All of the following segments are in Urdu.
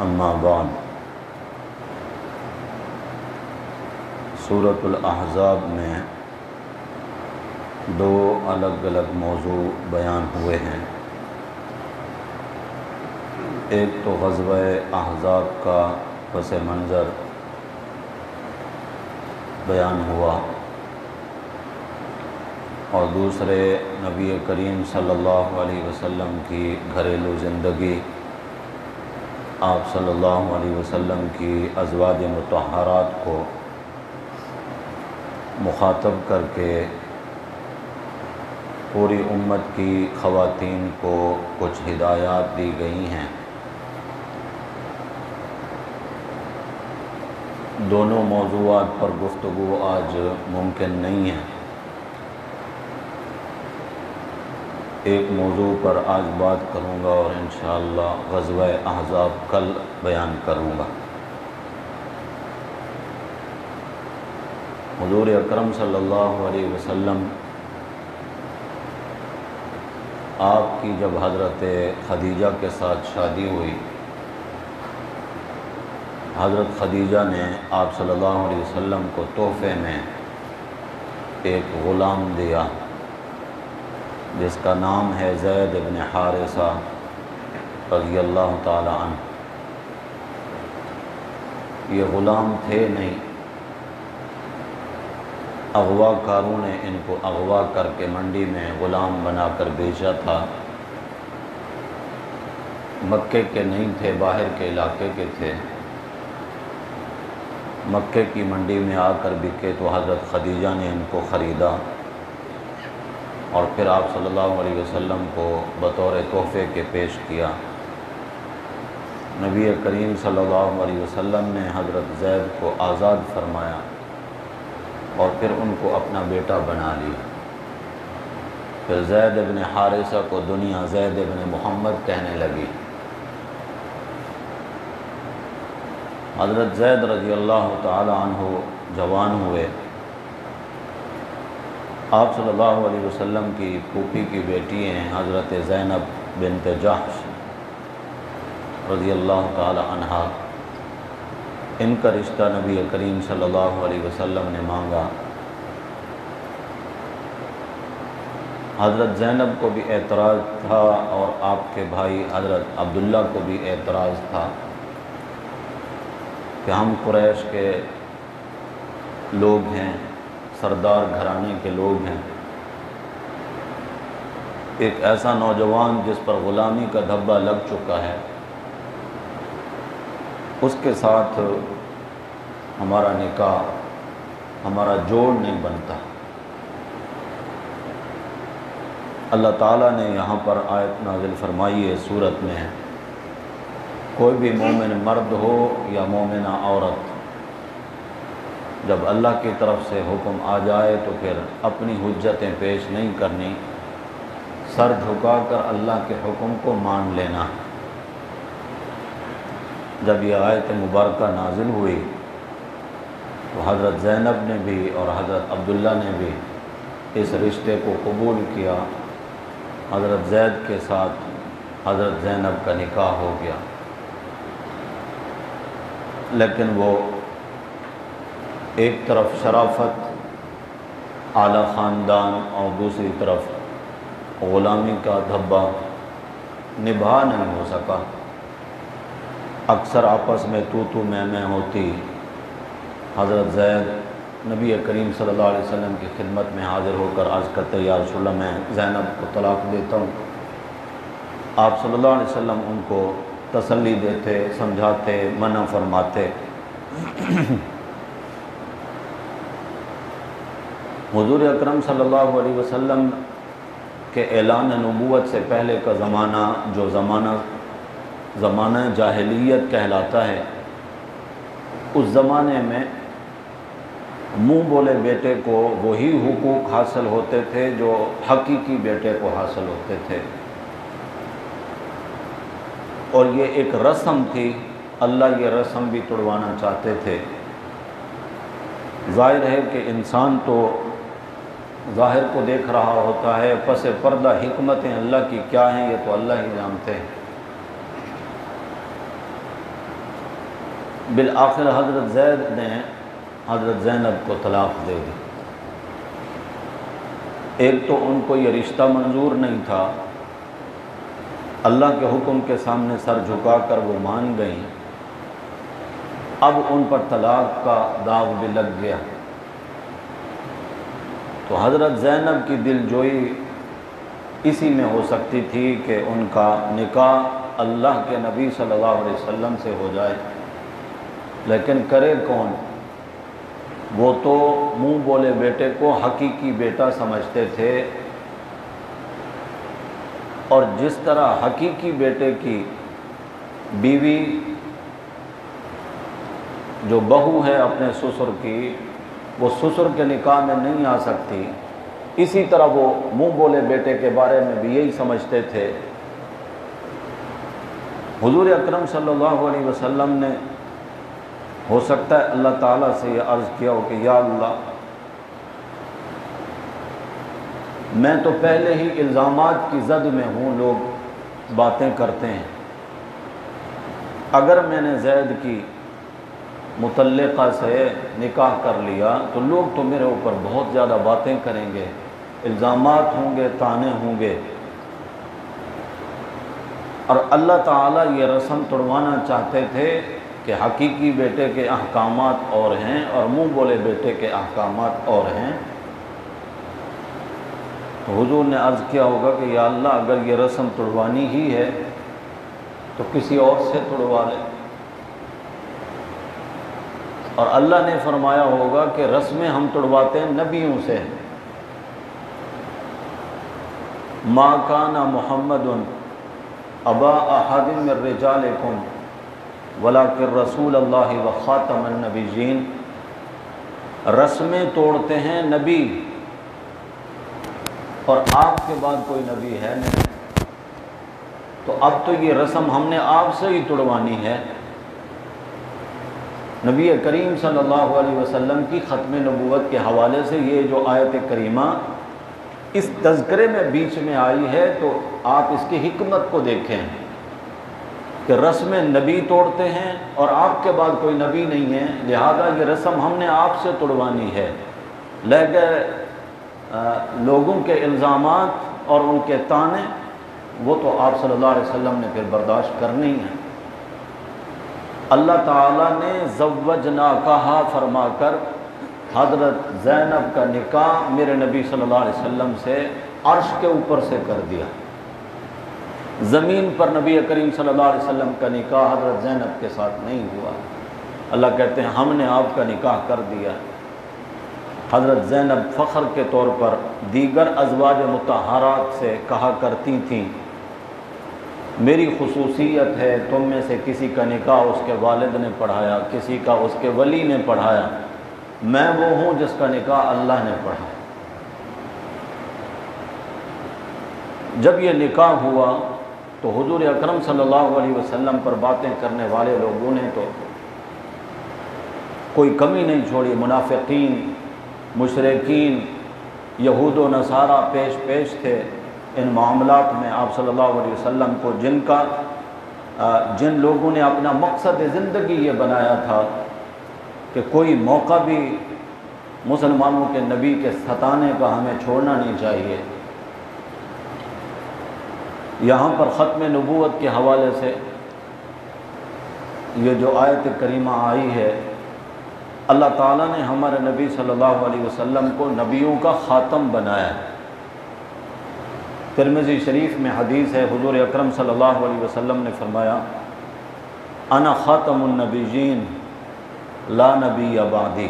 اما بعد، سورۃ الاحزاب میں دو الگ الگ موضوع بیان ہوئے ہیں۔ ایک تو غزوہ احزاب کا پس منظر بیان ہوا، اور دوسرے نبی کریم صلی اللہ علیہ وسلم کی گھریلو زندگی، آپ صلی اللہ علیہ وسلم کی ازواج مطہرات کو مخاطب کر کے پوری امت کی خواتین کو کچھ ہدایات دی گئی ہیں۔ دونوں موضوعات پر گفتگو آج ممکن نہیں ہے۔ ایک موضوع پر آج بات کروں گا اور انشاءاللہ غزوہ احزاب کل بیان کروں گا۔ حضور اکرم صلی اللہ علیہ وسلم آپ کی جب حضرت خدیجہ کے ساتھ شادی ہوئی، حضرت خدیجہ نے آپ صلی اللہ علیہ وسلم کو تحفے میں ایک غلام دیا جس کا نام ہے زید بن حارثہ رضی اللہ تعالی عنہ۔ یہ غلام تھے نہیں، اغوا کاروں نے ان کو اغوا کر کے منڈی میں غلام بنا کر بیچا تھا۔ مکے کے نہیں تھے، باہر کے علاقے کے تھے۔ مکے کی منڈی میں آ کر بکے تو حضرت خدیجہ نے ان کو خریدا اور پھر آپ صلی اللہ علیہ وسلم کو بطور تحفے کے پیش کیا۔ نبی کریم صلی اللہ علیہ وسلم نے حضرت زید کو آزاد فرمایا اور پھر ان کو اپنا بیٹا بنا لیا۔ پھر زید بن حارثہ کو دنیا زید بن محمد کہنے لگی۔ حضرت زید رضی اللہ تعالی عنہ جوان ہوئے، آپ صلی اللہ علیہ وسلم کی پھوپھی کی بیٹی ہیں حضرت زینب بنت جحش رضی اللہ تعالی عنہا، ان کا رشتہ نبی کریم صلی اللہ علیہ وسلم نے مانگا۔ حضرت زینب کو بھی اعتراض تھا اور آپ کے بھائی حضرت عبداللہ کو بھی اعتراض تھا کہ ہم قریش کے لوگ ہیں، سردار گھرانے کے لوگ ہیں، ایک ایسا نوجوان جس پر غلامی کا دھبہ لگ چکا ہے، اس کے ساتھ ہمارا نکاح، ہمارا جوڑ نہیں بنتا۔ اللہ تعالیٰ نے یہاں پر آیت نازل فرمائی ہے سورت میں، کوئی بھی مومن مرد ہو یا مومنہ عورت، جب اللہ کی طرف سے حکم آ جائے تو پھر اپنی حجتیں پیش نہیں کرنی، سر جھکا کر اللہ کے حکم کو مان لینا۔ جب یہ آیت مبارکہ نازل ہوئی تو حضرت زینب نے بھی اور حضرت عبداللہ نے بھی اس رشتے کو قبول کیا۔ حضرت زید کے ساتھ حضرت زینب کا نکاح ہو گیا، لیکن وہ ایک طرف شرافت، اعلیٰ خاندان، اور دوسری طرف غلامی کا دھبہ نبھا نہیں ہو سکا۔ اکثر آپس میں تو میں ہوتی۔ حضرت زید نبی کریم صلی اللہ علیہ وسلم کی خدمت میں حاضر ہو کر عرض کرتے، یا رسول اللہ میں زینب کو طلاق دیتا ہوں۔ آپ صلی اللہ علیہ وسلم ان کو تسلی دیتے، سمجھاتے، منع فرماتے۔ حضور اکرم صلی اللہ علیہ وسلم کے اعلان نبوت سے پہلے کا زمانہ، جو زمانہ جاہلیت کہلاتا ہے، اس زمانے میں منہ بولے بیٹے کو وہی حقوق حاصل ہوتے تھے جو حقیقی بیٹے کو حاصل ہوتے تھے، اور یہ ایک رسم تھی۔ اللہ یہ رسم بھی توڑوانا چاہتے تھے۔ ظاہر ہے کہ انسان تو ظاہر کو دیکھ رہا ہوتا ہے، پس پردہ حکمتیں اللہ کی کیا ہیں یہ تو اللہ ہی جانتے ہیں۔ بالآخر حضرت زید نے حضرت زینب کو طلاق دے دی۔ ایک تو ان کو یہ رشتہ منظور نہیں تھا، اللہ کے حکم کے سامنے سر جھکا کر وہ مان گئیں، اب ان پر طلاق کا داغ بھی لگ گیا۔ تو حضرت زینب کی دل جوئی اسی میں ہو سکتی تھی کہ ان کا نکاح اللہ کے نبی صلی اللہ علیہ وسلم سے ہو جائے، لیکن کرے کون؟ وہ تو منہ بولے بیٹے کو حقیقی بیٹا سمجھتے تھے، اور جس طرح حقیقی بیٹے کی بیوی جو بہو ہے اپنے سسر کی، وہ سسر کے نکاح میں نہیں آ سکتی، اسی طرح وہ منہ بولے بیٹے کے بارے میں بھی یہی سمجھتے تھے۔ حضور اکرم صلی اللہ علیہ وسلم نے ہو سکتا ہے اللہ تعالیٰ سے یہ عرض کیا ہو کہ یا اللہ، میں تو پہلے ہی الزامات کی زد میں ہوں، لوگ باتیں کرتے ہیں، اگر میں نے زید کی مطلقہ سے نکاح کر لیا تو لوگ تو میرے اوپر بہت زیادہ باتیں کریں گے، الزامات ہوں گے، طعنے ہوں گے، اور اللہ تعالیٰ یہ رسم توڑوانا چاہتے تھے کہ حقیقی بیٹے کے احکامات اور ہیں اور منہ بولے بیٹے کے احکامات اور ہیں۔ تو حضور نے عرض کیا ہوگا کہ یا اللہ، اگر یہ رسم توڑوانی ہی ہے تو کسی اور سے توڑوا لے، اور اللہ نے فرمایا ہوگا کہ رسمیں ہم توڑواتے ہیں نبیوں سے۔ ما کان محمد ابا احد من رجالکم ولکن رسول اللہ و خاتم النبیین، رسمیں توڑتے ہیں نبی، اور آپ کے بعد کوئی نبی ہے نہیں، تو اب تو یہ رسم ہم نے آپ سے ہی توڑوانی ہے۔ نبی کریم صلی اللہ علیہ وسلم کی ختم نبوت کے حوالے سے یہ جو آیت کریمہ اس تذکرے میں بیچ میں آئی ہے، تو آپ اس کی حکمت کو دیکھیں کہ رسم نبی توڑتے ہیں اور آپ کے بعد کوئی نبی نہیں ہے، لہذا یہ رسم ہم نے آپ سے توڑوانی ہے۔ لیکن لوگوں کے الزامات اور ان کے طعنے وہ تو آپ صلی اللہ علیہ وسلم نے پھر برداشت کرنے ہی ہیں۔ اللہ تعالیٰ نے زوجناکہا فرما کر حضرت زینب کا نکاح میرے نبی صلی اللہ علیہ وسلم سے عرش کے اوپر سے کر دیا۔ زمین پر نبی کریم صلی اللہ علیہ وسلم کا نکاح حضرت زینب کے ساتھ نہیں ہوا۔ اللہ کہتے ہیں ہم نے آپ کا نکاح کر دیا۔ حضرت زینب فخر کے طور پر دیگر ازواج مطہرات سے کہا کرتی تھیں، میری خصوصیت ہے تم میں سے کسی کا نکاح اس کے والد نے پڑھایا، کسی کا اس کے ولی نے پڑھایا، میں وہ ہوں جس کا نکاح اللہ نے پڑھا۔ جب یہ نکاح ہوا تو حضور اکرم صلی اللہ علیہ وسلم پر باتیں کرنے والے لوگوں نے تو کوئی کمی نہیں چھوڑی، منافقین، مشرکین، یہود و نصارہ پیش تھے ان معاملات میں آپ صلی اللہ علیہ وسلم کو، جن لوگوں نے اپنا مقصد زندگی یہ بنایا تھا کہ کوئی موقع بھی مسلمانوں کے نبی کے ستانے کا ہمیں چھوڑنا نہیں چاہیے۔ یہاں پر ختم نبوت کے حوالے سے یہ جو آیت کریمہ آئی ہے، اللہ تعالیٰ نے ہمارے نبی صلی اللہ علیہ وسلم کو نبیوں کا خاتم بنایا ہے۔ ترمذی شریف میں حدیث ہے، حضور اکرم صلی اللہ علیہ وسلم نے فرمایا انا خاتم النبیین لا نبی بعدی۔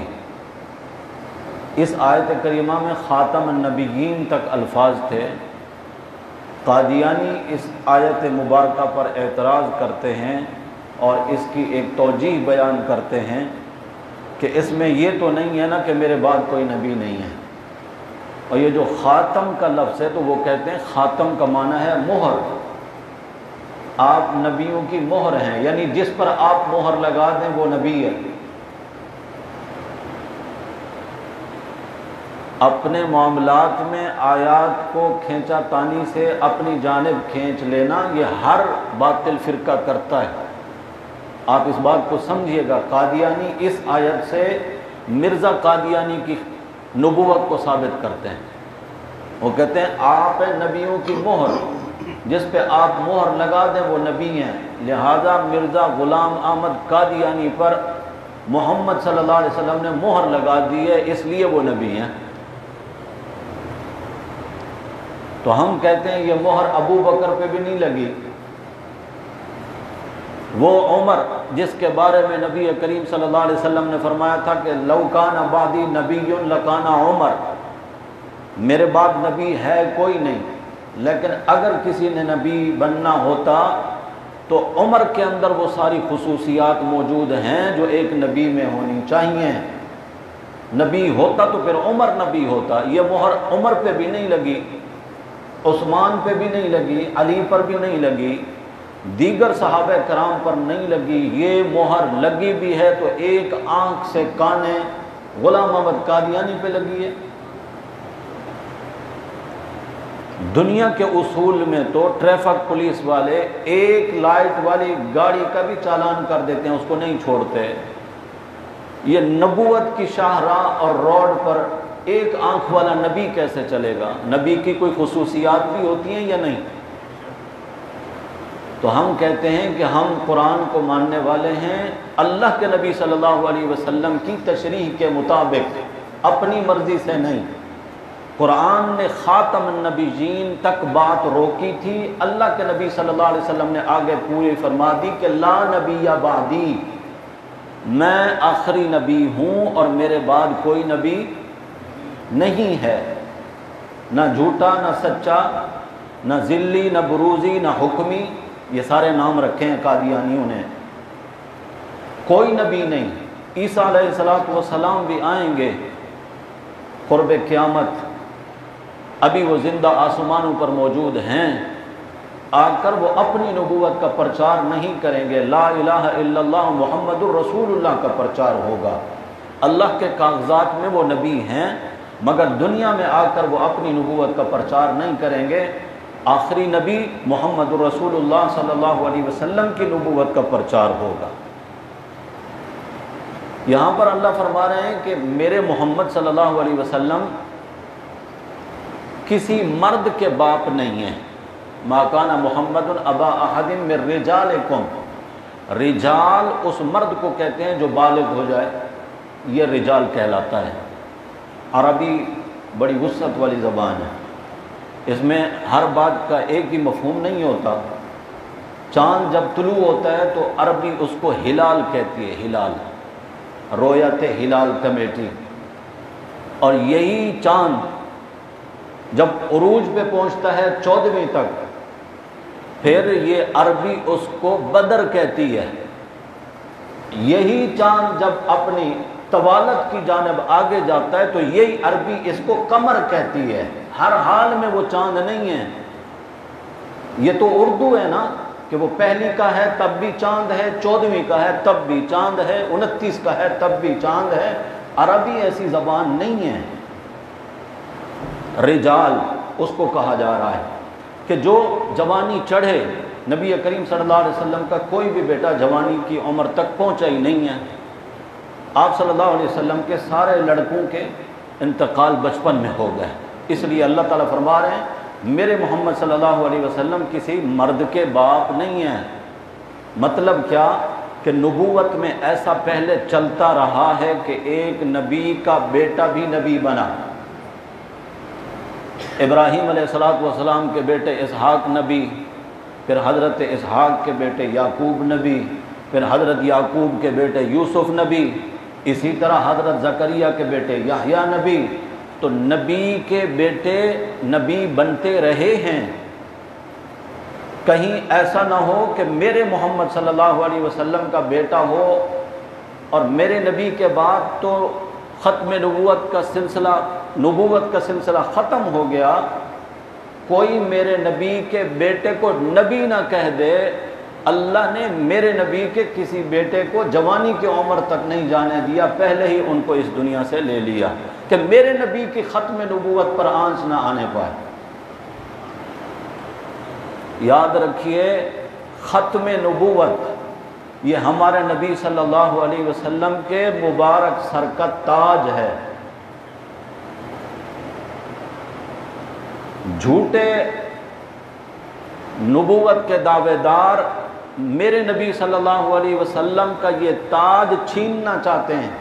اس آیت کریمہ میں خاتم النبیین تک الفاظ تھے۔ قادیانی اس آیت مبارکہ پر اعتراض کرتے ہیں اور اس کی ایک توجیہ بیان کرتے ہیں کہ اس میں یہ تو نہیں ہے نا کہ میرے بعد کوئی نبی نہیں ہے، اور یہ جو خاتم کا لفظ ہے تو وہ کہتے ہیں خاتم کا معنی ہے مہر، آپ نبیوں کی مہر ہیں، یعنی جس پر آپ مہر لگا دیں وہ نبی ہے۔ اپنے معاملات میں آیات کو کھینچا تانی سے اپنی جانب کھینچ لینا یہ ہر باطل فرقہ کرتا ہے۔ آپ اس بات کو سمجھیے گا، قادیانی اس آیت سے مرزا قادیانی کی نبوت کو ثابت کرتے ہیں۔ وہ کہتے ہیں آپ نبیوں کی مہر، جس پہ آپ مہر لگا دیں وہ نبی ہیں، لہذا مرزا غلام احمد قادیانی پر محمد صلی اللہ علیہ وسلم نے مہر لگا دی ہے، اس لیے وہ نبی ہیں۔ تو ہم کہتے ہیں یہ مہر ابو بکر پہ بھی نہیں لگی، وہ عمر جس کے بارے میں نبی کریم صلی اللہ علیہ وسلم نے فرمایا تھا کہ لو کان بعدی نبی لکان عمر، میرے بعد نبی ہے کوئی نہیں، لیکن اگر کسی نے نبی بننا ہوتا تو عمر کے اندر وہ ساری خصوصیات موجود ہیں جو ایک نبی میں ہونی چاہیے۔ نبی ہوتا تو پھر عمر نبی ہوتا۔ یہ مہر عمر پہ بھی نہیں لگی، عثمان پہ بھی نہیں لگی، علی پر بھی نہیں لگی، دیگر صحابہ کرام پر نہیں لگی۔ یہ مہر لگی بھی ہے تو ایک آنکھ سے کانے غلام احمد قادیانی پہ لگی ہے۔ دنیا کے اصول میں تو ٹریفک پولیس والے ایک لائٹ والی گاڑی کا بھی چالان کر دیتے ہیں، اس کو نہیں چھوڑتے۔ یہ نبوت کی شاہراہ اور روڈ پر ایک آنکھ والا نبی کیسے چلے گا؟ نبی کی کوئی خصوصیات بھی ہوتی ہیں یا نہیں؟ تو ہم کہتے ہیں کہ ہم قرآن کو ماننے والے ہیں، اللہ کے نبی صلی اللہ علیہ وسلم کی تشریح کے مطابق، اپنی مرضی سے نہیں۔ قرآن نے خاتم النبیین تک بات روکی تھی، اللہ کے نبی صلی اللہ علیہ وسلم نے آگے پوری فرما دی کہ لا نبی بعدی، میں آخری نبی ہوں اور میرے بعد کوئی نبی نہیں ہے، نہ جھوٹا نہ سچا، نہ ذلی نہ بروزی نہ حکمی، یہ سارے نام رکھے ہیں قادیانیوں نے۔ کوئی نبی نہیں۔ عیسیٰ علیہ السلام بھی آئیں گے قرب قیامت، ابھی وہ زندہ آسمانوں پر موجود ہیں، آ کر وہ اپنی نبوت کا پرچار نہیں کریں گے، لا الہ الا اللہ محمد الرسول اللہ کا پرچار ہوگا۔ اللہ کے کاغذات میں وہ نبی ہیں، مگر دنیا میں آ کر وہ اپنی نبوت کا پرچار نہیں کریں گے۔ آخری نبی محمد الرسول اللہ صلی اللہ علیہ وسلم کی نبوت کا پرچار ہوگا۔ یہاں پر اللہ فرما رہے ہیں کہ میرے محمد صلی اللہ علیہ وسلم کسی مرد کے باپ نہیں ہیں۔ ما کان محمد ابا احد من رجالکم، رجال اس مرد کو کہتے ہیں جو بالغ ہو جائے، یہ رجال کہلاتا ہے۔ عربی بڑی وسعت والی زبان ہے، اس میں ہر بات کا ایک ہی مفہوم نہیں ہوتا۔ چاند جب طلوع ہوتا ہے تو عربی اس کو ہلال کہتی ہے، ہلال، رویت ہلال کمیٹی، اور یہی چاند جب عروج پہ پہنچتا ہے 14ویں تک، پھر یہ عربی اس کو بدر کہتی ہے۔ یہی چاند جب اپنی طوالت کی جانب آگے جاتا ہے تو یہی عربی اس کو قمر کہتی ہے۔ ہر حال میں وہ چاند نہیں ہے۔ یہ تو اردو ہے نا کہ وہ پہلی کا ہے تب بھی چاند ہے، 14ویں کا ہے تب بھی چاند ہے، 29 کا ہے تب بھی چاند ہے۔ عربی ایسی زبان نہیں ہے۔ رجال اس کو کہا جا رہا ہے کہ جو جوانی چڑھے، نبی کریم صلی اللہ علیہ وسلم کا کوئی بھی بیٹا جوانی کی عمر تک پہنچا ہی نہیں ہے۔ آپ صلی اللہ علیہ وسلم کے سارے لڑکوں کے انتقال بچپن میں ہو گئے، اس لیے اللہ تعالیٰ فرما رہے ہیں میرے محمد صلی اللہ علیہ وسلم کسی مرد کے باپ نہیں ہیں۔ مطلب کیا کہ نبوت میں ایسا پہلے چلتا رہا ہے کہ ایک نبی کا بیٹا بھی نبی بنا۔ ابراہیم علیہ السلام کے بیٹے اسحاق نبی، پھر حضرت اسحاق کے بیٹے یعقوب نبی، پھر حضرت یعقوب کے بیٹے یوسف نبی، اسی طرح حضرت زکریا کے بیٹے یحییٰ نبی۔ تو نبی کے بیٹے نبی بنتے رہے ہیں۔ کہیں ایسا نہ ہو کہ میرے محمد صلی اللہ علیہ وسلم کا بیٹا ہو اور میرے نبی کے بعد تو ختم نبوت کا سلسلہ ختم ہو گیا، کوئی میرے نبی کے بیٹے کو نبی نہ کہہ دے۔ اللہ نے میرے نبی کے کسی بیٹے کو جوانی کی عمر تک نہیں جانے دیا، پہلے ہی ان کو اس دنیا سے لے لیا کہ میرے نبی کی ختم نبوت پر آنچ نہ آنے پائے۔ یاد رکھیے ختم نبوت یہ ہمارے نبی صلی اللہ علیہ وسلم کے مبارک سر کا تاج ہے۔ جھوٹے نبوت کے دعوے دار میرے نبی صلی اللہ علیہ وسلم کا یہ تاج چھیننا چاہتے ہیں۔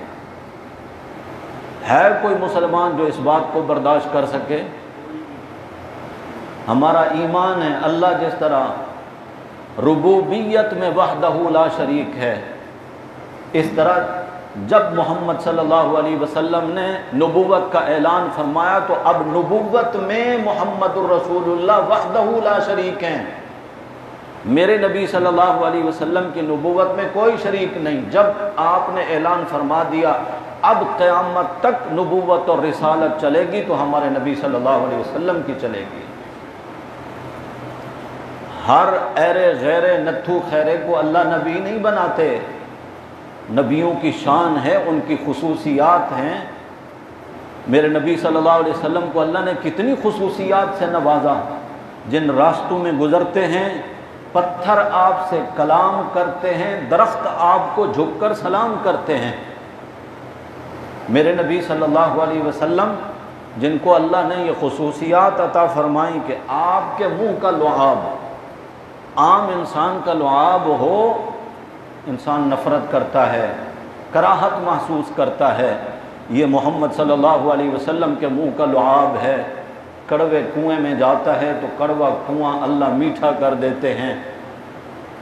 ہے کوئی مسلمان جو اس بات کو برداشت کر سکے؟ ہمارا ایمان ہے اللہ جس طرح ربوبیت میں وحدہ لا شریک ہے، اس طرح جب محمد صلی اللہ علیہ وسلم نے نبوت کا اعلان فرمایا تو اب نبوت میں محمد الرسول اللہ وحدہ لا شریک ہیں۔ میرے نبی صلی اللہ علیہ وسلم کی نبوت میں کوئی شریک نہیں۔ جب آپ نے اعلان فرما دیا اب قیامت تک نبوت اور رسالت چلے گی تو ہمارے نبی صلی اللہ علیہ وسلم کی چلے گی۔ ہر ایرے غیرے نتھو خیرے کو اللہ نبی نہیں بناتے، نبیوں کی شان ہے، ان کی خصوصیات ہیں۔ میرے نبی صلی اللہ علیہ وسلم کو اللہ نے کتنی خصوصیات سے نوازا۔ جن راستوں میں گزرتے ہیں پتھر آپ سے کلام کرتے ہیں، درخت آپ کو جھک کر سلام کرتے ہیں۔ میرے نبی صلی اللہ علیہ وسلم جن کو اللہ نے یہ خصوصیات عطا فرمائیں کہ آپ کے منہ کا لعاب، عام انسان کا لعاب ہو انسان نفرت کرتا ہے، کراہت محسوس کرتا ہے، یہ محمد صلی اللہ علیہ وسلم کے منہ کا لعاب ہے۔ کڑوے کنویں میں جاتا ہے تو کڑوا کنواں اللہ میٹھا کر دیتے ہیں۔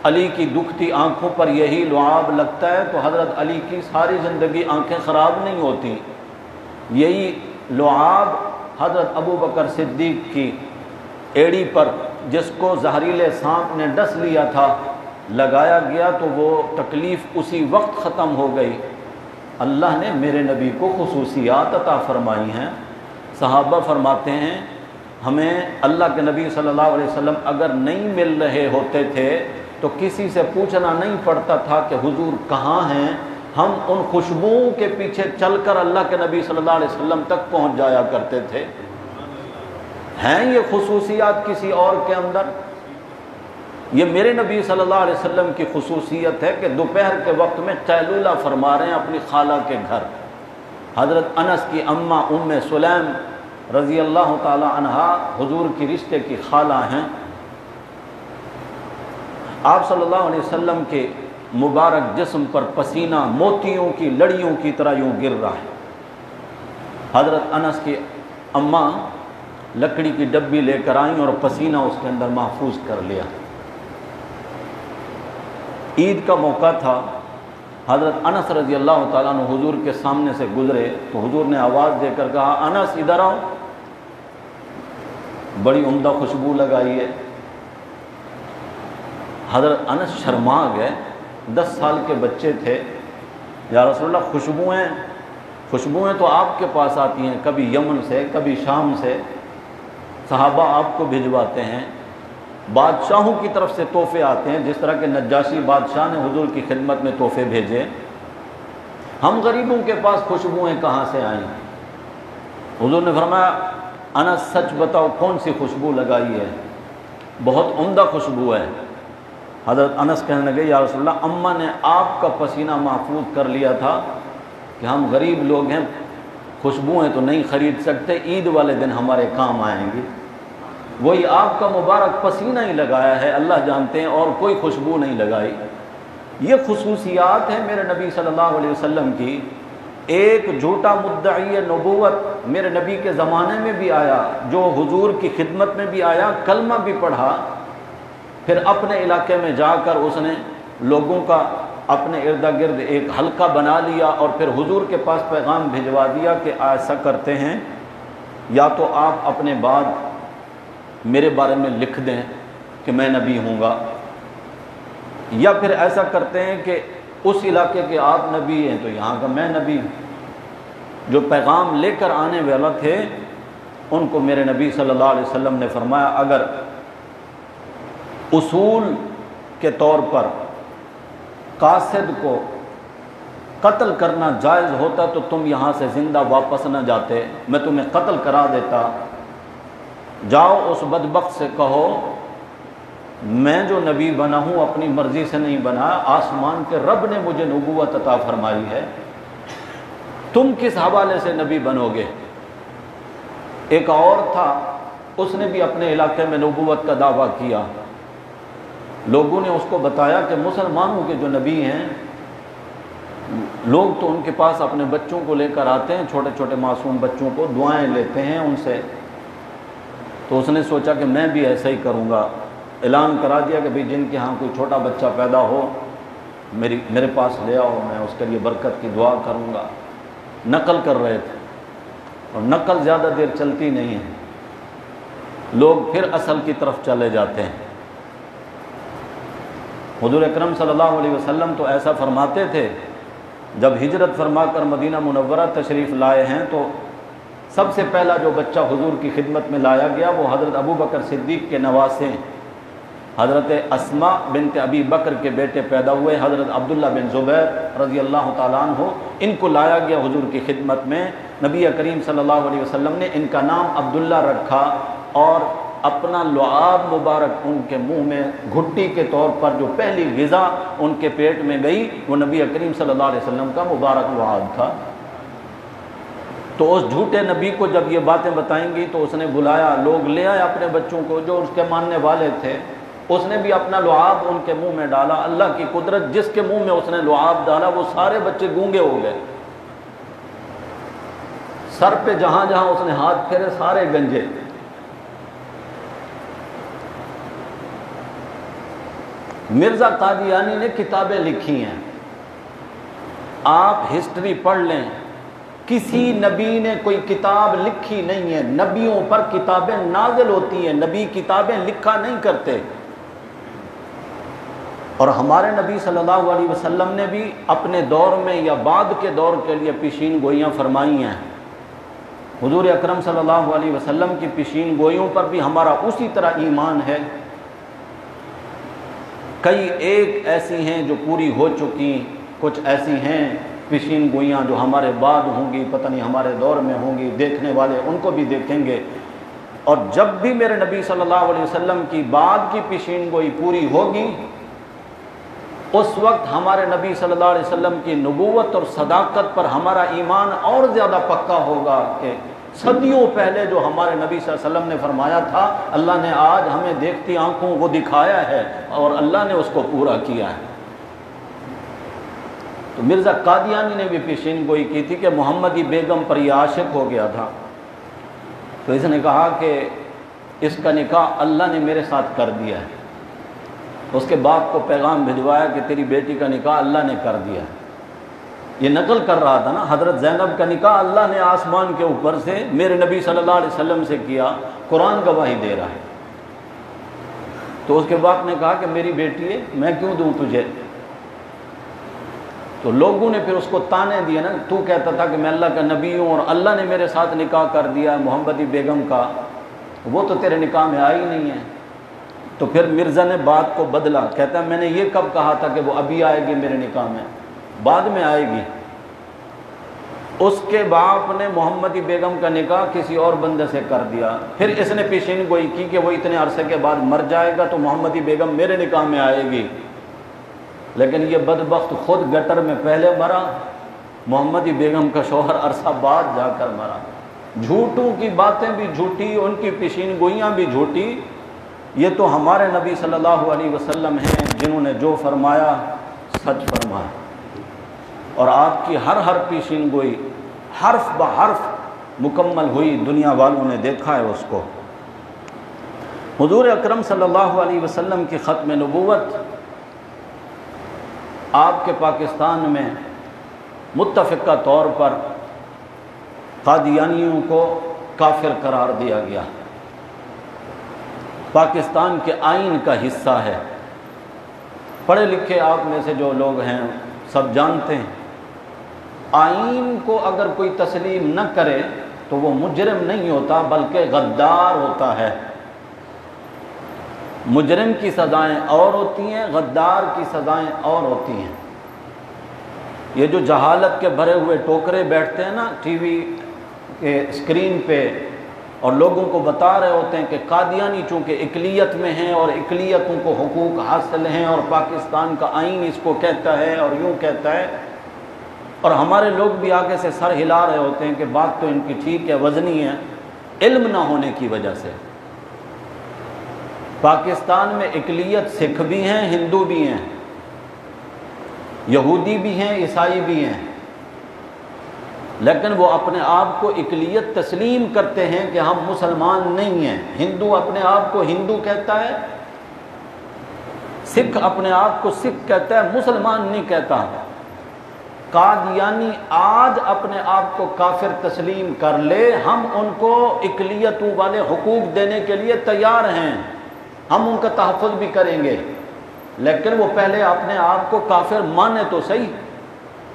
علی کی دکھتی آنکھوں پر یہی لعاب لگتا ہے تو حضرت علی کی ساری زندگی آنکھیں خراب نہیں ہوتی۔ یہی لعاب حضرت ابو بکر صدیق کی ایڑی پر جس کو زہریلے سانپ نے ڈس لیا تھا لگایا گیا تو وہ تکلیف اسی وقت ختم ہو گئی۔ اللہ نے میرے نبی کو خصوصیات عطا فرمائی ہیں۔ صحابہ فرماتے ہیں ہمیں اللہ کے نبی صلی اللہ علیہ وسلم اگر نہیں مل رہے ہوتے تھے تو کسی سے پوچھنا نہیں پڑتا تھا کہ حضور کہاں ہیں، ہم ان خوشبوؤں کے پیچھے چل کر اللہ کے نبی صلی اللہ علیہ وسلم تک پہنچ جایا کرتے تھے۔ ہیں یہ خصوصیات کسی اور کے اندر؟ یہ میرے نبی صلی اللہ علیہ وسلم کی خصوصیت ہے کہ دوپہر کے وقت میں قیلولہ فرما رہے ہیں اپنی خالہ کے گھر۔ حضرت انس کی اماں ام سلیم رضی اللہ تعالی عنہا حضور کی رشتے کی خالہ ہیں۔ آپ صلی اللہ علیہ وسلم کے مبارک جسم پر پسینہ موتیوں کی لڑیوں کی طرح یوں گر رہا ہے۔ حضرت انس کی اماں لکڑی کی ڈبی لے کر آئیں اور پسینہ اس کے اندر محفوظ کر لیا۔ عید کا موقع تھا، حضرت انس رضی اللہ تعالیٰ عنہ حضور کے سامنے سے گزرے تو حضور نے آواز دے کر کہا انس ادھر آؤ، بڑی عمدہ خوشبو لگائی ہے۔ حضرت انس شرما گئے، 10 سال کے بچے تھے۔ یا رسول اللہ خوشبوئیں تو آپ کے پاس آتی ہیں، کبھی یمن سے کبھی شام سے، صحابہ آپ کو بھجواتے ہیں، بادشاہوں کی طرف سے تحفے آتے ہیں، جس طرح کہ نجاشی بادشاہ نے حضور کی خدمت میں تحفے بھیجے۔ ہم غریبوں کے پاس خوشبوئیں کہاں سے آئیں؟ حضور نے فرمایا انس سچ بتاؤ کون سی خوشبو لگائی ہے؟ بہت عمدہ خوشبو ہے۔ حضرت انس کہنے لگے یا رسول اللہ اماں نے آپ کا پسینہ محفوظ کر لیا تھا کہ ہم غریب لوگ ہیں، خوشبوئیں تو نہیں خرید سکتے، عید والے دن ہمارے کام آئیں گی۔ وہی آپ کا مبارک پسینہ ہی لگایا ہے، اللہ جانتے ہیں، اور کوئی خوشبو نہیں لگائی۔ یہ خصوصیات ہیں میرے نبی صلی اللہ علیہ وسلم کی۔ ایک جھوٹا مدعی نبوت میرے نبی کے زمانے میں بھی آیا، جو حضور کی خدمت میں بھی آیا، کلمہ بھی پڑھا، پھر اپنے علاقے میں جا کر اس نے لوگوں کا اپنے ارد گرد ایک حلقہ بنا لیا اور پھر حضور کے پاس پیغام بھجوا دیا کہ ایسا کرتے ہیں یا تو آپ اپنے بعد میرے بارے میں لکھ دیں کہ میں نبی ہوں گا، یا پھر ایسا کرتے ہیں کہ اس علاقے کے آپ نبی ہیں تو یہاں کا میں نبی ہوں۔ جو پیغام لے کر آنے والا تھے ان کو میرے نبی صلی اللہ علیہ وسلم نے فرمایا اگر اصول کے طور پر قاصد کو قتل کرنا جائز ہوتا تو تم یہاں سے زندہ واپس نہ جاتے، میں تمہیں قتل کرا دیتا۔ جاؤ اس بدبخت سے کہو میں جو نبی بنا ہوں اپنی مرضی سے نہیں بنا، آسمان کے رب نے مجھے نبوت عطا فرمائی ہے، تم کس حوالے سے نبی بنو گے؟ ایک اور تھا، اس نے بھی اپنے علاقے میں نبوت کا دعویٰ کیا، لوگوں نے اس کو بتایا کہ مسلمانوں کے جو نبی ہیں، لوگ تو ان کے پاس اپنے بچوں کو لے کر آتے ہیں، چھوٹے چھوٹے معصوم بچوں کو دعائیں لیتے ہیں ان سے، تو اس نے سوچا کہ میں بھی ایسا ہی کروں گا، اعلان کرا دیا کہ بھئی جن کے ہاں کوئی چھوٹا بچہ پیدا ہو میرے پاس لے آؤ، میں اس کے لیے برکت کی دعا کروں گا۔ نقل کر رہے تھے، اور نقل زیادہ دیر چلتی نہیں ہے، لوگ پھر اصل کی طرف چلے جاتے ہیں۔ حضور اکرم صلی اللہ علیہ وسلم تو ایسا فرماتے تھے، جب ہجرت فرما کر مدینہ منورہ تشریف لائے ہیں تو سب سے پہلا جو بچہ حضور کی خدمت میں لایا گیا وہ حضرت ابو بکر صدیق کے نواسے حضرت اسماء بنت ابی بکر کے بیٹے پیدا ہوئے، حضرت عبداللہ بن زبیر رضی اللہ تعالیٰ عنہ، ان کو لایا گیا حضور کی خدمت میں۔ نبی کریم صلی اللہ علیہ وسلم نے ان کا نام عبداللہ رکھا، اور اپنا لعاب مبارک ان کے منہ میں گھٹی کے طور پر جو پہلی غذا ان کے پیٹ میں گئی وہ نبی کریم صلی اللہ علیہ وسلم کا مبارک لعاب تھا۔ تو اس جھوٹے نبی کو جب یہ باتیں بتائیں گی تو اس نے بلایا، لوگ لے آئے اپنے بچوں کو جو اس کے ماننے والے تھے، اس نے بھی اپنا لعاب ان کے منہ میں ڈالا۔ اللہ کی قدرت، جس کے منہ میں اس نے لعاب ڈالا وہ سارے بچے گونگے ہو گئے، سر پہ جہاں جہاں اس نے ہاتھ پھیرے سارے گنجے۔ مرزا قادیانی نے کتابیں لکھی ہیں، آپ ہسٹری پڑھ لیں، کسی نبی نے کوئی کتاب لکھی نہیں ہے، نبیوں پر کتابیں نازل ہوتی ہیں، نبی کتابیں لکھا نہیں کرتے۔ اور ہمارے نبی صلی اللہ علیہ وسلم نے بھی اپنے دور میں یا بعد کے دور کے لیے پیشین گوئیاں فرمائی ہیں۔ حضور اکرم صلی اللہ علیہ وسلم کی پیشین گوئیوں پر بھی ہمارا اسی طرح ایمان ہے۔ کئی ایک ایسی ہیں جو پوری ہو چکی، کچھ ایسی ہیں پیشین گوئیاں جو ہمارے بعد ہوں گی، پتہ نہیں ہمارے دور میں ہوں گی، دیکھنے والے ان کو بھی دیکھیں گے۔ اور جب بھی میرے نبی صلی اللہ علیہ وسلم کی بعد کی پیشین گوئی پوری ہوگی، اس وقت ہمارے نبی صلی اللہ علیہ وسلم کی نبوت اور صداقت پر ہمارا ایمان اور زیادہ پکا ہوگا کہ صدیوں پہلے جو ہمارے نبی صلی اللہ علیہ وسلم نے فرمایا تھا، اللہ نے آج ہمیں دیکھتی آنکھوں وہ دکھایا ہے اور اللہ نے اس کو پورا کیا ہے۔ تو مرزا قادیانی نے بھی پیشین گوئی کی تھی کہ محمدی بیگم پر یہ عاشق ہو گیا تھا، تو اس نے کہا کہ اس کا نکاح اللہ نے میرے ساتھ کر دیا ہے۔ اس کے باپ کو پیغام بھجوایا کہ تیری بیٹی کا نکاح اللہ نے کر دیا ہے۔ یہ نقل کر رہا تھا نا، حضرت زینب کا نکاح اللہ نے آسمان کے اوپر سے میرے نبی صلی اللہ علیہ وسلم سے کیا، قرآن گواہی دے رہا ہے۔ تو اس کے باپ نے کہا کہ میری بیٹی ہے، میں کیوں دوں تجھے؟ تو لوگوں نے پھر اس کو تانے دیے نا، تو کہتا تھا کہ میں اللہ کا نبی ہوں اور اللہ نے میرے ساتھ نکاح کر دیا محمدی بیگم کا، وہ تو تیرے نکاح میں آئی نہیں ہے۔ تو پھر مرزا نے بات کو بدلا، کہتا ہے میں نے یہ کب کہا تھا کہ وہ ابھی آئے گی میرے نکاح میں، بعد میں آئے گی۔ اس کے باپ نے محمدی بیگم کا نکاح کسی اور بندے سے کر دیا، پھر اس نے پیشین گوئی کی کہ وہ اتنے عرصے کے بعد مر جائے گا تو محمدی بیگم میرے نکاح میں آئے گی، لیکن یہ بدبخت خود گٹر میں پہلے مرا، محمدی بیگم کا شوہر عرصہ بعد جا کر مرا۔ جھوٹوں کی باتیں بھی جھوٹی، ان کی پیشین گوئیاں بھی جھوٹی۔ یہ تو ہمارے نبی صلی اللہ علیہ وسلم ہیں جنہوں نے جو فرمایا سچ فرمایا، اور آپ کی ہر پیشین گوئی حرف بحرف مکمل ہوئی، دنیا والوں نے دیکھا ہے اس کو۔ حضور اکرم صلی اللہ علیہ وسلم کی ختم نبوت آپ کے پاکستان میں متفقہ طور پر قادیانیوں کو کافر قرار دیا گیا، پاکستان کے آئین کا حصہ ہے۔ پڑھے لکھے آپ میں سے جو لوگ ہیں سب جانتے ہیں، آئین کو اگر کوئی تسلیم نہ کرے تو وہ مجرم نہیں ہوتا بلکہ غدار ہوتا ہے۔ مجرم کی سزائیں اور ہوتی ہیں، غدار کی سزائیں اور ہوتی ہیں۔ یہ جو جہالت کے بھرے ہوئے ٹوکرے بیٹھتے ہیں نا ٹی وی کے اسکرین پہ، اور لوگوں کو بتا رہے ہوتے ہیں کہ قادیانی چونکہ اقلیت میں ہیں اور اقلیتوں کو حقوق حاصل ہیں اور پاکستان کا آئین اس کو کہتا ہے اور یوں کہتا ہے، اور ہمارے لوگ بھی آگے سے سر ہلا رہے ہوتے ہیں کہ بات تو ان کی ٹھیک ہے، وزنی ہے، علم نہ ہونے کی وجہ سے۔ پاکستان میں اقلیت سکھ بھی ہیں، ہندو بھی ہیں، یہودی بھی ہیں، عیسائی بھی ہیں، لیکن وہ اپنے آپ کو اقلیت تسلیم کرتے ہیں کہ ہم مسلمان نہیں ہیں۔ ہندو اپنے آپ کو ہندو کہتا ہے، سکھ اپنے آپ کو سکھ کہتا ہے، مسلمان نہیں کہتا۔ قادیانی آج اپنے آپ کو کافر تسلیم کر لے، ہم ان کو اقلیتوں والے حقوق دینے کے لیے تیار ہیں، ہم ان کا تحفظ بھی کریں گے، لیکن وہ پہلے اپنے آپ کو کافر مانے تو صحیح۔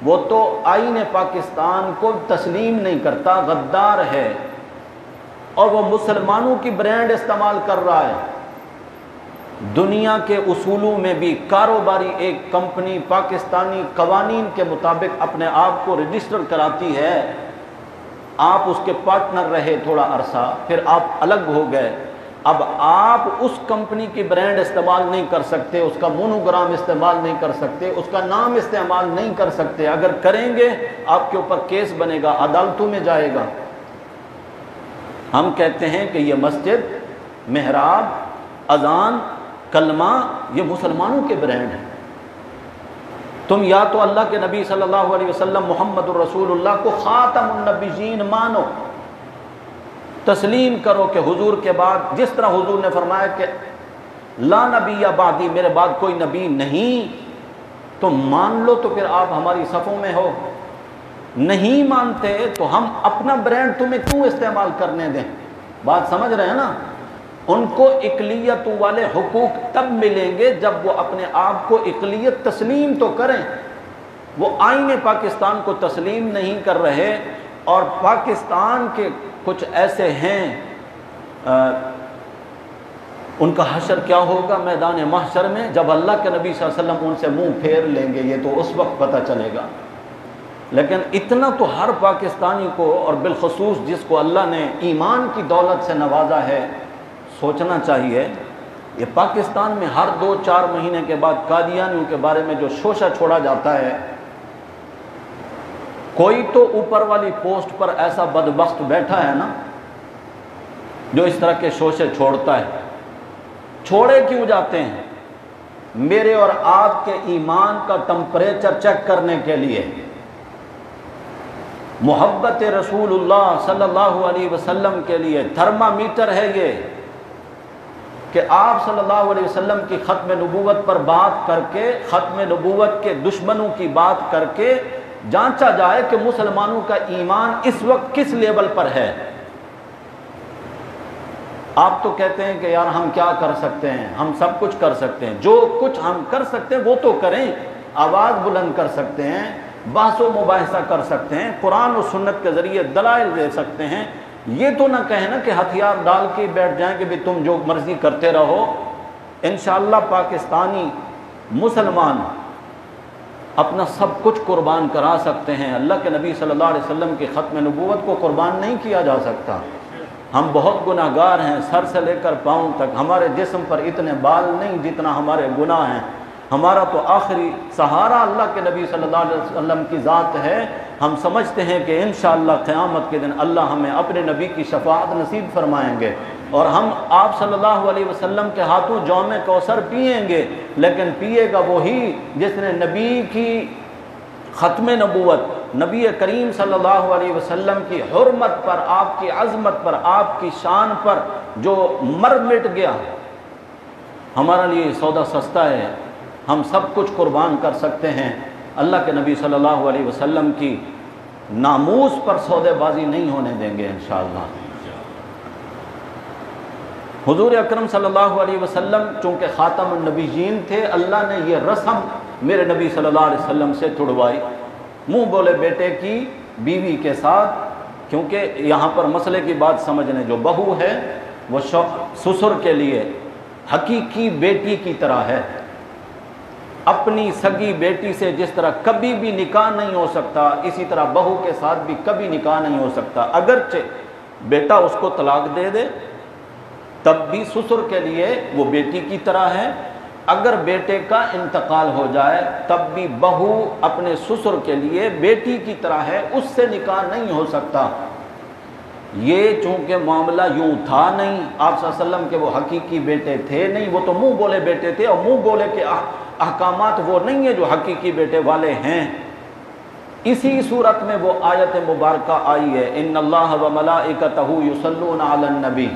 وہ تو آئین پاکستان کو تسلیم نہیں کرتا، غدار ہے، اور وہ مسلمانوں کی برانڈ استعمال کر رہا ہے۔ دنیا کے اصولوں میں بھی کاروباری ایک کمپنی پاکستانی قوانین کے مطابق اپنے آپ کو رجسٹر کراتی ہے، آپ اس کے پارٹنر رہے تھوڑا عرصہ، پھر آپ الگ ہو گئے، اب آپ اس کمپنی کی برانڈ استعمال نہیں کر سکتے، اس کا مونوگرام استعمال نہیں کر سکتے، اس کا نام استعمال نہیں کر سکتے، اگر کریں گے آپ کے اوپر کیس بنے گا، عدالتوں میں جائے گا۔ ہم کہتے ہیں کہ یہ مسجد، محراب، اذان، کلمہ یہ مسلمانوں کے برانڈ ہیں۔ تم یا تو اللہ کے نبی صلی اللہ علیہ وسلم محمد الرسول اللہ کو خاتم النبیین مانو، تسلیم کرو کہ حضور کے بعد، جس طرح حضور نے فرمایا کہ لا نبی بعدی، میرے بعد کوئی نبی نہیں، تو مان لو، تو پھر آپ ہماری صفوں میں ہو۔ نہیں مانتے تو ہم اپنا برانڈ تمہیں کیوں استعمال کرنے دیں؟ بات سمجھ رہے ہیں نا؟ ان کو اقلیت والے حقوق تب ملیں گے جب وہ اپنے آپ کو اقلیت تسلیم تو کریں۔ وہ آئین پاکستان کو تسلیم نہیں کر رہے، اور پاکستان کے کچھ ایسے ہیں، ان کا حشر کیا ہوگا میدان محشر میں، جب اللہ کے نبی صلی اللہ علیہ وسلم ان سے منہ پھیر لیں گے، یہ تو اس وقت پتہ چلے گا۔ لیکن اتنا تو ہر پاکستانی کو، اور بالخصوص جس کو اللہ نے ایمان کی دولت سے نوازا ہے، سوچنا چاہیے۔ یہ پاکستان میں ہر 2-4 مہینے کے بعد قادیانیوں کے بارے میں جو شوشہ چھوڑا جاتا ہے، کوئی تو اوپر والی پوسٹ پر ایسا بدبخت بیٹھا ہے نا جو اس طرح کے شوشے چھوڑتا ہے۔ چھوڑے کیوں جاتے ہیں؟ میرے اور آپ کے ایمان کا ٹمپریچر چیک کرنے کے لیے۔ محبت رسول اللہ صلی اللہ علیہ وسلم کے لیے تھرمامیٹر ہے یہ، کہ آپ صلی اللہ علیہ وسلم کی ختم نبوت پر بات کر کے، ختم نبوت کے دشمنوں کی بات کر کے جانچا جائے کہ مسلمانوں کا ایمان اس وقت کس لیول پر ہے۔ آپ تو کہتے ہیں کہ یار ہم کیا کر سکتے ہیں، ہم سب کچھ کر سکتے ہیں، جو کچھ ہم کر سکتے ہیں وہ تو کریں، آواز بلند کر سکتے ہیں، بحث و مباحثہ کر سکتے ہیں، قرآن و سنت کے ذریعے دلائل دے سکتے ہیں، یہ تو نہ کہیں نا کہ ہتھیار ڈال کے بیٹھ جائیں کہ بھی تم جو مرضی کرتے رہو۔ انشاءاللہ پاکستانی مسلمان اپنا سب کچھ قربان کرا سکتے ہیں، اللہ کے نبی صلی اللہ علیہ وسلم کی ختم نبوت کو قربان نہیں کیا جا سکتا۔ ہم بہت گناہ گار ہیں، سر سے لے کر پاؤں تک، ہمارے جسم پر اتنے بال نہیں جتنا ہمارے گناہ ہیں۔ ہمارا تو آخری سہارا اللہ کے نبی صلی اللہ علیہ وسلم کی ذات ہے۔ ہم سمجھتے ہیں کہ انشاءاللہ قیامت کے دن اللہ ہمیں اپنے نبی کی شفاعت نصیب فرمائیں گے، اور ہم آپ صلی اللہ علیہ وسلم کے ہاتھوں جام کوثر پئیں گے، لیکن پیے گا وہی جس نے نبی کی ختم نبوت، نبی کریم صلی اللہ علیہ وسلم کی حرمت پر، آپ کی عظمت پر، آپ کی شان پر جو مر مٹ گیا۔ ہمارا لیے سودا سستا ہے، ہم سب کچھ قربان کر سکتے ہیں، اللہ کے نبی صلی اللہ علیہ وسلم کی ناموس پر سودے بازی نہیں ہونے دیں گے انشاءاللہ۔ حضور اکرم صلی اللہ علیہ وسلم چونکہ خاتم النبیین تھے، اللہ نے یہ رسم میرے نبی صلی اللہ علیہ وسلم سے چھڑوائی، منہ بولے بیٹے کی بیوی کے ساتھ، کیونکہ یہاں پر مسئلے کی بات سمجھنے، جو بہو ہے وہ سسر کے لیے حقیقی بیٹی کی طرح ہے۔ اپنی سگی بیٹی سے جس طرح کبھی بھی نکاح نہیں ہو سکتا، اسی طرح بہو کے ساتھ بھی کبھی نکاح نہیں ہو سکتا، اگرچہ بیٹا اس کو طلاق دے دے تب بھی سسر کے لیے وہ بیٹی کی طرح ہے، اگر بیٹے کا انتقال ہو جائے تب بھی بہو اپنے سسر کے لیے بیٹی کی طرح ہے، اس سے نکاح نہیں ہو سکتا۔ یہ چونکہ معاملہ یوں تھا نہیں، آپ صلی اللہ علیہ وسلم کے وہ حقیقی بیٹے تھے نہیں، وہ تو منہ بولے بیٹے تھے، اور منہ بولے کے احکامات وہ نہیں ہیں جو حقیقی بیٹے والے ہیں۔ اسی صورت میں وہ آیت مبارکہ آئی ہے، ان اللہ و ملائکتہ یصلون علی النبی۔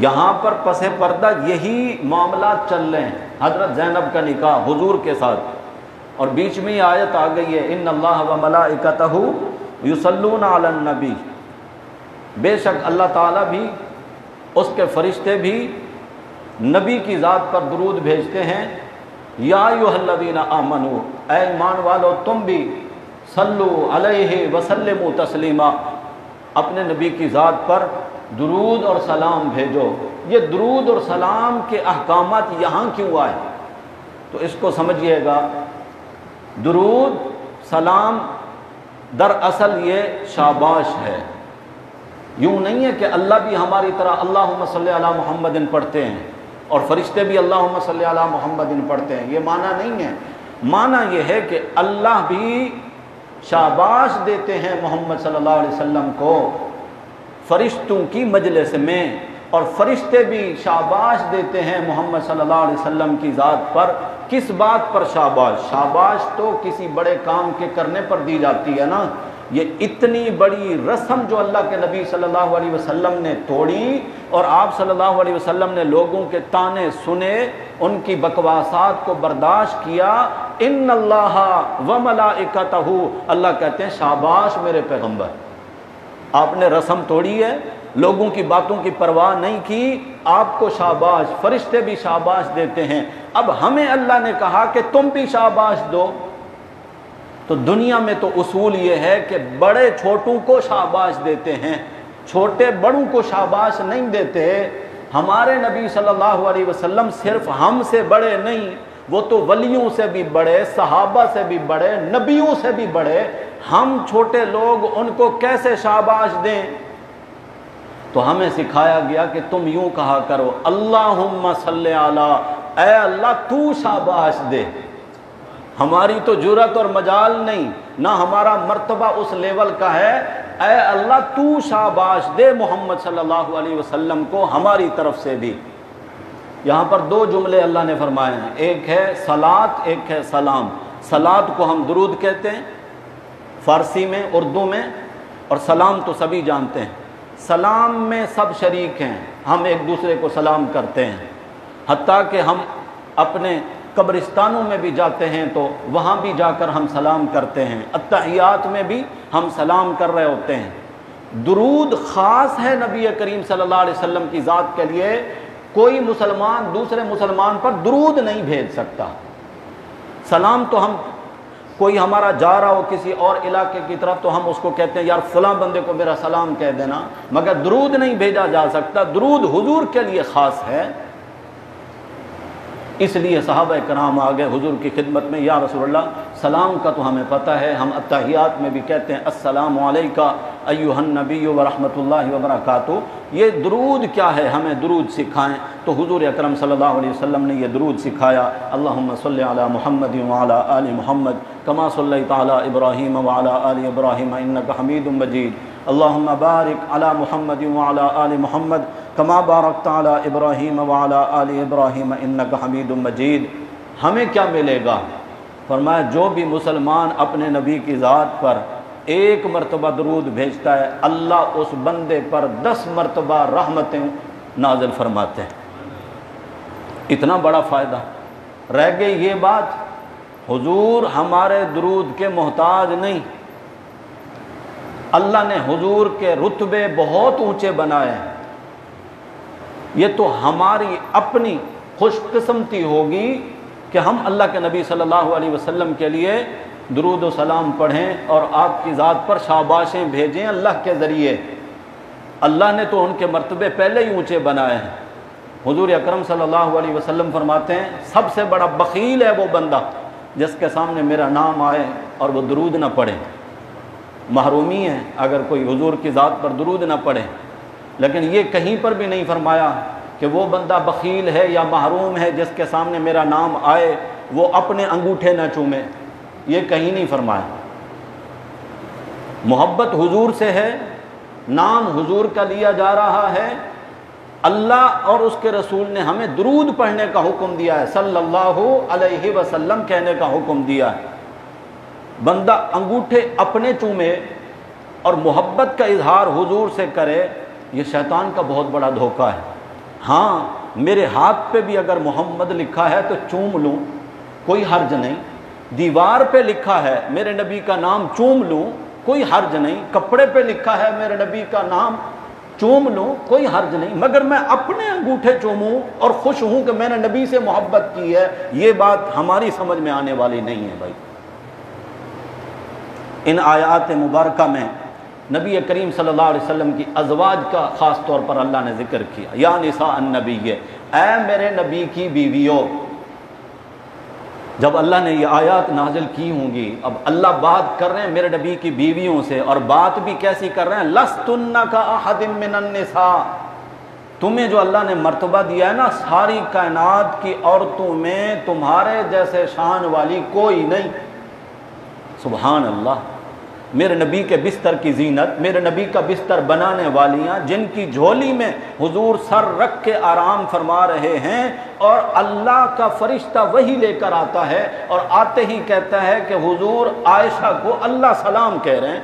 یہاں پر پس پردہ یہی معاملات چل رہے ہیں، حضرت زینب کا نکاح حضور کے ساتھ، اور بیچ میں یہ آیت آ گئی ہے ان اللہ و ملائکتہ یصلون علی النبی، بے شک اللہ تعالیٰ بھی اس کے فرشتے بھی نبی کی ذات پر درود بھیجتے ہیں۔ یا ایھا الذین آمنو، اے ایمان والو تم بھی صلو علیہ وسلموا تسلیما، اپنے نبی کی ذات پر درود اور سلام بھیجو۔ یہ درود اور سلام کے احکامات یہاں کیوں آئے؟ تو اس کو سمجھیے گا، درود سلام دراصل یہ شاباش ہے، یوں نہیں ہے کہ اللہ بھی ہماری طرح اللہم صلی علی محمد پڑھتے ہیں اور فرشتے بھی اللہم صلی علی محمد پڑھتے ہیں، یہ معنی نہیں ہے۔ معنی یہ ہے کہ اللہ بھی شاباش دیتے ہیں محمد صلی اللہ علیہ وسلم کو فرشتوں کی مجلس میں، اور فرشتے بھی شاباش دیتے ہیں محمد صلی اللہ علیہ وسلم کی ذات پر۔ کس بات پر شاباش؟ شاباش تو کسی بڑے کام کے کرنے پر دی جاتی ہے نا، یہ اتنی بڑی رسم جو اللہ کے نبی صلی اللہ علیہ وسلم نے توڑی، اور آپ صلی اللہ علیہ وسلم نے لوگوں کے طعنے سنے، ان کی بکواسات کو برداشت کیا۔ ان اللہ و ملائکتہ، اللہ کہتے ہیں شاباش میرے پیغمبر، آپ نے رسم توڑی ہے، لوگوں کی باتوں کی پرواہ نہیں کی، آپ کو شاباش، فرشتے بھی شاباش دیتے ہیں۔ اب ہمیں اللہ نے کہا کہ تم بھی شاباش دو، تو دنیا میں تو اصول یہ ہے کہ بڑے چھوٹوں کو شاباش دیتے ہیں، چھوٹے بڑوں کو شاباش نہیں دیتے۔ ہمارے نبی صلی اللہ علیہ وسلم صرف ہم سے بڑے نہیں، وہ تو ولیوں سے بھی بڑے، صحابہ سے بھی بڑے، نبیوں سے بھی بڑے، ہم چھوٹے لوگ ان کو کیسے شاباش دیں؟ تو ہمیں سکھایا گیا کہ تم یوں کہا کرو اللہم صلی علی، اے اللہ تو شاباش دے۔ ہماری تو جرأت اور مجال نہیں، نہ ہمارا مرتبہ اس لیول کا ہے، اے اللہ تو شاباش دے محمد صلی اللہ علیہ وسلم کو ہماری طرف سے بھی۔ یہاں پر دو جملے اللہ نے فرمائے ہیں، ایک ہے صلاۃ، ایک ہے سلام۔ صلاۃ کو ہم درود کہتے ہیں فارسی میں، اردو میں، اور سلام تو سبھی جانتے ہیں۔ سلام میں سب شریک ہیں، ہم ایک دوسرے کو سلام کرتے ہیں، حتیٰ کہ ہم اپنے قبرستانوں میں بھی جاتے ہیں تو وہاں بھی جا کر ہم سلام کرتے ہیں، اتحیات میں بھی ہم سلام کر رہے ہوتے ہیں۔ درود خاص ہے نبی کریم صلی اللہ علیہ وسلم کی ذات کے لیے، کوئی مسلمان دوسرے مسلمان پر درود نہیں بھیج سکتا۔ سلام تو ہم، کوئی ہمارا جا رہا ہو کسی اور علاقے کی طرف تو ہم اس کو کہتے ہیں یار فلاں بندے کو میرا سلام کہہ دینا، مگر درود نہیں بھیجا جا سکتا، درود حضور کے لیے خاص ہے۔ اس لیے صحابہ کرام آگے حضور کی خدمت میں، یا رسول اللہ سلام کا تو ہمیں پتہ ہے، ہم اتحیات میں بھی کہتے ہیں السلام علیکہ ایھا النبی ورحمۃ اللہ وبرکاتہ۔ یہ درود کیا ہے؟ ہمیں درود سکھائیں، تو حضور اکرم صلی اللہ علیہ وسلم نے یہ درود سکھایا، اللہم صلی علی محمد وعلی آل محمد کما صلیت علی ابراہیم وعلی آل ابراہیم انک حمید مجید، اللہم بارک علی محمد وعلی آل محمد کما بارکت علی ابراہیم وعلی آل ابراہیم انک حمید مجید۔ ہمیں کیا ملے گا؟ فرمایا جو بھی مسلمان اپنے نبی کی ذات پر ایک مرتبہ درود بھیجتا ہے، اللہ اس بندے پر 10 مرتبہ رحمتیں نازل فرماتے ہیں۔ اتنا بڑا فائدہ۔ رہ گئی یہ بات، حضور ہمارے درود کے محتاج نہیں، اللہ نے حضور کے رتبے بہت اونچے بنائے ہیں۔ یہ تو ہماری اپنی خوش قسمتی ہوگی کہ ہم اللہ کے نبی صلی اللہ علیہ وسلم کے لیے درود و سلام پڑھیں اور آپ کی ذات پر شاباشیں بھیجیں اللہ کے ذریعے۔ اللہ نے تو ان کے مرتبے پہلے ہی اونچے بنائے ہیں۔ حضور اکرم صلی اللہ علیہ وسلم فرماتے ہیں سب سے بڑا بخیل ہے وہ بندہ جس کے سامنے میرا نام آئے اور وہ درود نہ پڑھے۔ محرومی ہے اگر کوئی حضور کی ذات پر درود نہ پڑھے، لیکن یہ کہیں پر بھی نہیں فرمایا کہ وہ بندہ بخیل ہے یا محروم ہے جس کے سامنے میرا نام آئے وہ اپنے انگوٹھے نہ چومے، یہ کہیں نہیں فرمایا۔ محبت حضور سے ہے، نام حضور کا لیا جا رہا ہے، اللہ اور اس کے رسول نے ہمیں درود پڑھنے کا حکم دیا ہے، صلی اللہ علیہ وسلم کہنے کا حکم دیا ہے۔ بندہ انگوٹھے اپنے چومے اور محبت کا اظہار حضور سے کرے، یہ شیطان کا بہت بڑا دھوکہ ہے۔ ہاں میرے ہاتھ پہ بھی اگر محمد لکھا ہے تو چوم لوں، کوئی حرج نہیں۔ دیوار پہ لکھا ہے میرے نبی کا نام، چوم لوں، کوئی حرج نہیں۔ کپڑے پہ لکھا ہے میرے نبی کا نام، چوم لوں، کوئی حرج نہیں۔ مگر میں اپنے انگوٹھے چوموں اور خوش ہوں کہ میں نے نبی سے محبت کی ہے، یہ بات ہماری سمجھ میں آنے والی نہیں ہے بھائی۔ ان آیات مبارکہ میں نبی کریم صلی اللہ علیہ وسلم کی ازواج کا خاص طور پر اللہ نے ذکر کیا، یا نساء النبی، اے میرے نبی کی بیویوں۔ جب اللہ نے یہ آیات نازل کی ہوں گی، اب اللہ بات کر رہے ہیں میرے نبی کی بیویوں سے، اور بات بھی کیسی کر رہے ہیں؟ لستن کاحد من النساء، تمہیں جو اللہ نے مرتبہ دیا ہے نا ساری کائنات کی عورتوں میں تمہارے جیسے شان والی کوئی نہیں۔ سبحان اللہ، میرے نبی کے بستر کی زینت، میرے نبی کا بستر بنانے والیاں، جن کی جھولی میں حضور سر رکھ کے آرام فرما رہے ہیں، اور اللہ کا فرشتہ وہی لے کر آتا ہے اور آتے ہی کہتا ہے کہ حضور عائشہ کو اللہ سلام کہہ رہے ہیں۔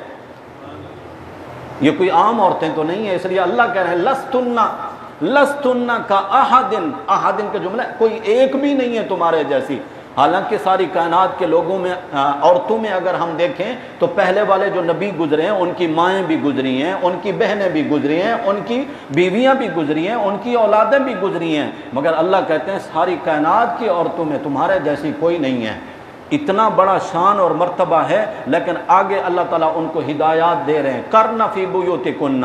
یہ کوئی عام عورتیں تو نہیں ہیں، اس لیے اللہ کہہ رہے ہیں لستن کا احدن، احدن کا جملہ، کوئی ایک بھی نہیں ہے تمہارے جیسی۔ حالانکہ ساری کائنات کے لوگوں میں، عورتوں میں اگر ہم دیکھیں تو پہلے والے جو نبی گزرے ہیں ان کی مائیں بھی گزری ہیں، ان کی بہنیں بھی گزری ہیں، ان کی بیویاں بھی گزری ہیں، ان کی اولادیں بھی گزری ہیں، مگر اللہ کہتے ہیں ساری کائنات کی عورتوں میں تمہارے جیسی کوئی نہیں ہے۔ اتنا بڑا شان اور مرتبہ ہے، لیکن آگے اللہ تعالیٰ ان کو ہدایات دے رہے ہیں، کرنا فی بیوتکن،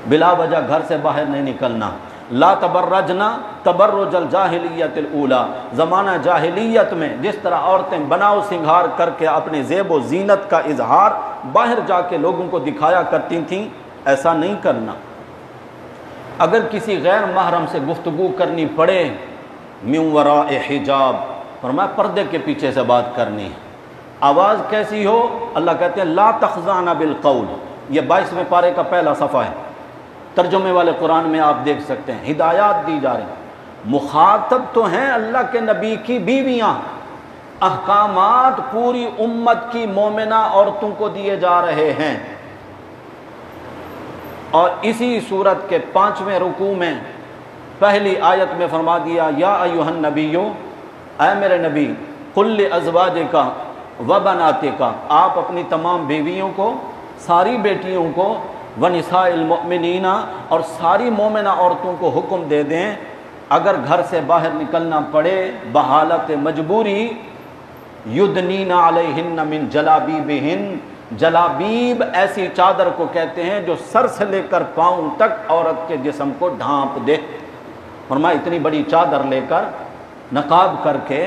بلا وجہ گھر سے باہر نہیں نکلنا، لا تبرجنا تبرج الجاہلیت الاولی، زمانہ جاہلیت میں جس طرح عورتیں بناؤ سنگھار کر کے اپنے زیب و زینت کا اظہار باہر جا کے لوگوں کو دکھایا کرتی تھیں، ایسا نہیں کرنا۔ اگر کسی غیر محرم سے گفتگو کرنی پڑے، من وراء حجاب، فرمایا پردے کے پیچھے سے بات کرنی ہے۔ آواز کیسی ہو؟ اللہ کہتے ہیں لا تخضعن بالقول، یہ 22ویں پارے کا پہلا صفحہ ہے، ترجمے والے قرآن میں آپ دیکھ سکتے ہیں، ہدایات دی جا رہی ہیں۔ مخاطب تو ہیں اللہ کے نبی کی بیویاں، احکامات پوری امت کی مومنہ عورتوں کو دیے جا رہے ہیں۔ اور اسی صورت کے 5ویں رکوع میں پہلی آیت میں فرما دیا، یا ایھا النبی، اے میرے نبی، قل لازواجک وبناتک، آپ اپنی تمام بیویوں کو، ساری بیٹیوں کو، ونساء المؤمنین، اور ساری مومنہ عورتوں کو حکم دے دیں اگر گھر سے باہر نکلنا پڑے بحالت مجبوری، یدنین علیہن من جلابیبہن، جلابیب ایسی چادر کو کہتے ہیں جو سر سے لے کر پاؤں تک عورت کے جسم کو ڈھانپ دے۔ فرمایا اتنی بڑی چادر لے کر، نقاب کر کے،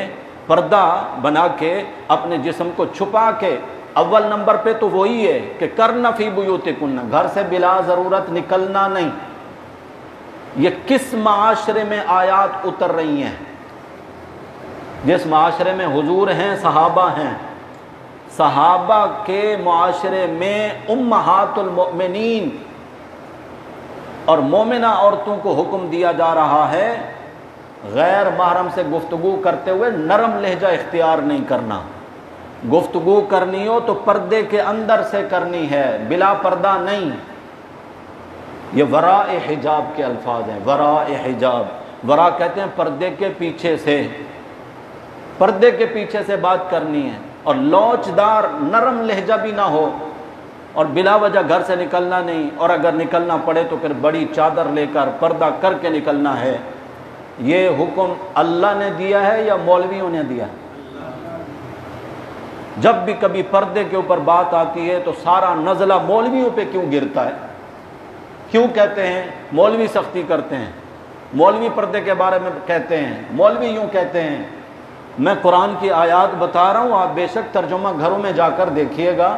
پردہ بنا کے، اپنے جسم کو چھپا کے، اول نمبر پہ تو وہی ہے کہ کرنا فی بیوتکن، گھر سے بلا ضرورت نکلنا نہیں۔ یہ کس معاشرے میں آیات اتر رہی ہیں؟ جس معاشرے میں حضور ہیں، صحابہ ہیں، صحابہ کے معاشرے میں امہات المؤمنین اور مومنہ عورتوں کو حکم دیا جا رہا ہے غیر محرم سے گفتگو کرتے ہوئے نرم لہجہ اختیار نہیں کرنا۔ گفتگو کرنی ہو تو پردے کے اندر سے کرنی ہے، بلا پردہ نہیں۔ یہ وراء حجاب کے الفاظ ہیں، وراء حجاب، ورا کہتے ہیں پردے کے پیچھے سے، پردے کے پیچھے سے بات کرنی ہے، اور لوچدار نرم لہجہ بھی نہ ہو، اور بلا وجہ گھر سے نکلنا نہیں، اور اگر نکلنا پڑے تو پھر بڑی چادر لے کر پردہ کر کے نکلنا ہے۔ یہ حکم اللہ نے دیا ہے یا مولویوں نے دیا ہے؟ جب بھی کبھی پردے کے اوپر بات آتی ہے تو سارا نزلہ مولویوں پہ کیوں گرتا ہے؟ کیوں کہتے ہیں مولوی سختی کرتے ہیں، مولوی پردے کے بارے میں کہتے ہیں، مولوی یوں کہتے ہیں؟ میں قرآن کی آیات بتا رہا ہوں، آپ بے شک ترجمہ گھروں میں جا کر دیکھیے گا،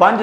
5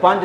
5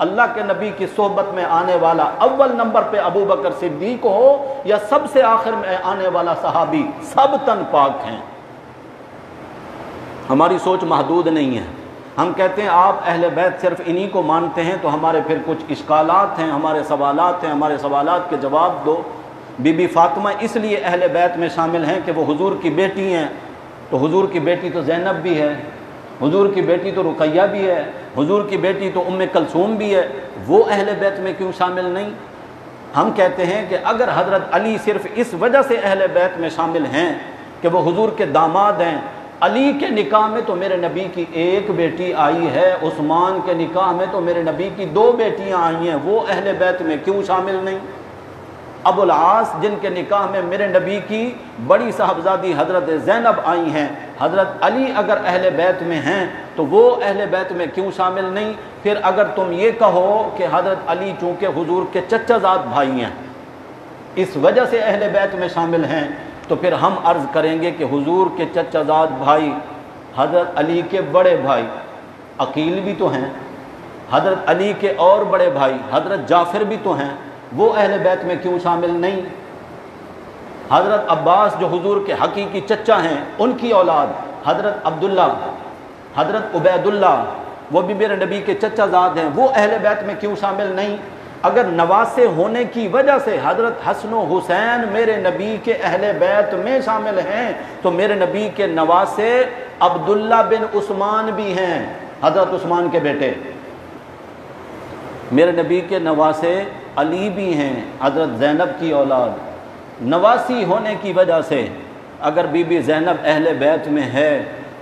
اللہ کے نبی کی صحبت میں آنے والا اول نمبر پہ ابو بکر صدیق ہو یا سب سے آخر میں آنے والا صحابی، سب تن پاک ہیں۔ ہماری سوچ محدود نہیں ہے۔ ہم کہتے ہیں آپ اہل بیت صرف انہی کو مانتے ہیں، تو ہمارے پھر کچھ اشکالات ہیں، ہمارے سوالات ہیں، ہمارے سوالات کے جواب دو۔ بی بی فاطمہ اس لیے اہل بیت میں شامل ہیں کہ وہ حضور کی بیٹی ہیں، تو حضور کی بیٹی تو زینب بھی ہے، حضور کی بیٹی تو رقیہ بھی ہے، حضور کی بیٹی تو ام کلثوم بھی ہے، وہ اہل بیت میں کیوں شامل نہیں؟ ہم کہتے ہیں کہ اگر حضرت علی صرف اس وجہ سے اہل بیت میں شامل ہیں کہ وہ حضور کے داماد ہیں، علی کے نکاح میں تو میرے نبی کی ایک بیٹی آئی ہے، عثمان کے نکاح میں تو میرے نبی کی 2 بیٹیاں آئی ہیں، وہ اہل بیت میں کیوں شامل نہیں؟ ابو العاص جن کے نکاح میں میرے نبی کی بڑی صاحبزادی حضرت زینب آئی ہیں، حضرت علی اگر اہل بیت میں ہیں تو وہ اہل بیت میں کیوں شامل نہیں؟ پھر اگر تم یہ کہو کہ حضرت علی چونکہ حضور کے چچا زاد بھائی ہیں اس وجہ سے اہل بیت میں شامل ہیں، تو پھر ہم عرض کریں گے کہ حضور کے چچا زاد بھائی حضرت علی کے بڑے بھائی عقیل بھی تو ہیں، حضرت علی کے اور بڑے بھائی حضرت جعفر بھی تو ہیں، وہ اہل بیت میں کیوں شامل نہیں؟ حضرت عباس جو حضور کے حقیقی چچا ہیں، ان کی اولاد حضرت عبداللہ، حضرت عبید اللہ، وہ بھی میرے نبی کے چچا زاد ہیں، وہ اہل بیت میں کیوں شامل نہیں؟ اگر نواسے ہونے کی وجہ سے حضرت حسن و حسین میرے نبی کے اہل بیت میں شامل ہیں، تو میرے نبی کے نواسے عبداللہ بن عثمان بھی ہیں، حضرت عثمان کے بیٹے، میرے نبی کے نواسے علی بھی ہیں، حضرت زینب کی اولاد۔ نواسی ہونے کی وجہ سے اگر بی بی زینب اہل بیت میں ہے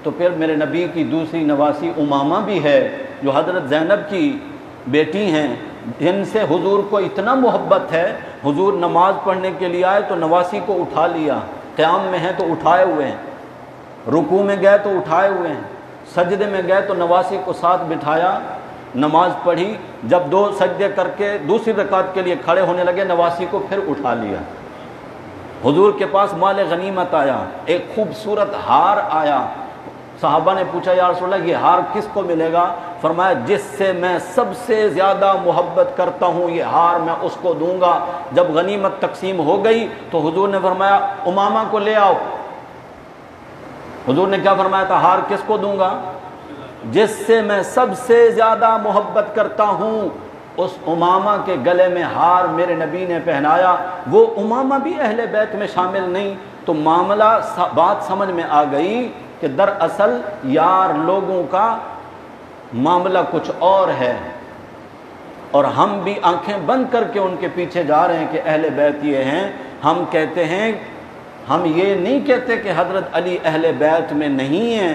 تو پھر میرے نبی کی دوسری نواسی امامہ بھی ہے جو حضرت زینب کی بیٹی ہیں، جن سے حضور کو اتنا محبت ہے، حضور نماز پڑھنے کے لیے آئے تو نواسی کو اٹھا لیا، قیام میں ہیں تو اٹھائے ہوئے ہیں، رکوع میں گئے تو اٹھائے ہوئے ہیں، سجدے میں گئے تو نواسی کو ساتھ بٹھایا، نماز پڑھی، جب 2 سجدے کر کے دوسری رکعت کے لیے کھڑے ہونے لگے نواسی کو پھر اٹھا لیا۔ حضور کے پاس مال غنیمت آیا، ایک خوبصورت ہار آیا، صحابہ نے پوچھا یا رسول اللہ یہ ہار کس کو ملے گا؟ فرمایا جس سے میں سب سے زیادہ محبت کرتا ہوں یہ ہار میں اس کو دوں گا۔ جب غنیمت تقسیم ہو گئی تو حضور نے فرمایا امامہ کو لے آؤ۔ حضور نے کیا فرمایا تھا؟ ہار کس کو دوں گا؟ جس سے میں سب سے زیادہ محبت کرتا ہوں، اس امامہ کے گلے میں ہار میرے نبی نے پہنایا، وہ امامہ بھی اہل بیت میں شامل نہیں۔ تو معاملہ بات سمجھ میں آ گئی کہ دراصل یار لوگوں کا معاملہ کچھ اور ہے، اور ہم بھی آنکھیں بند کر کے ان کے پیچھے جا رہے ہیں کہ اہل بیت یہ ہیں۔ ہم کہتے ہیں، ہم یہ نہیں کہتے کہ حضرت علی اہل بیت میں نہیں ہیں،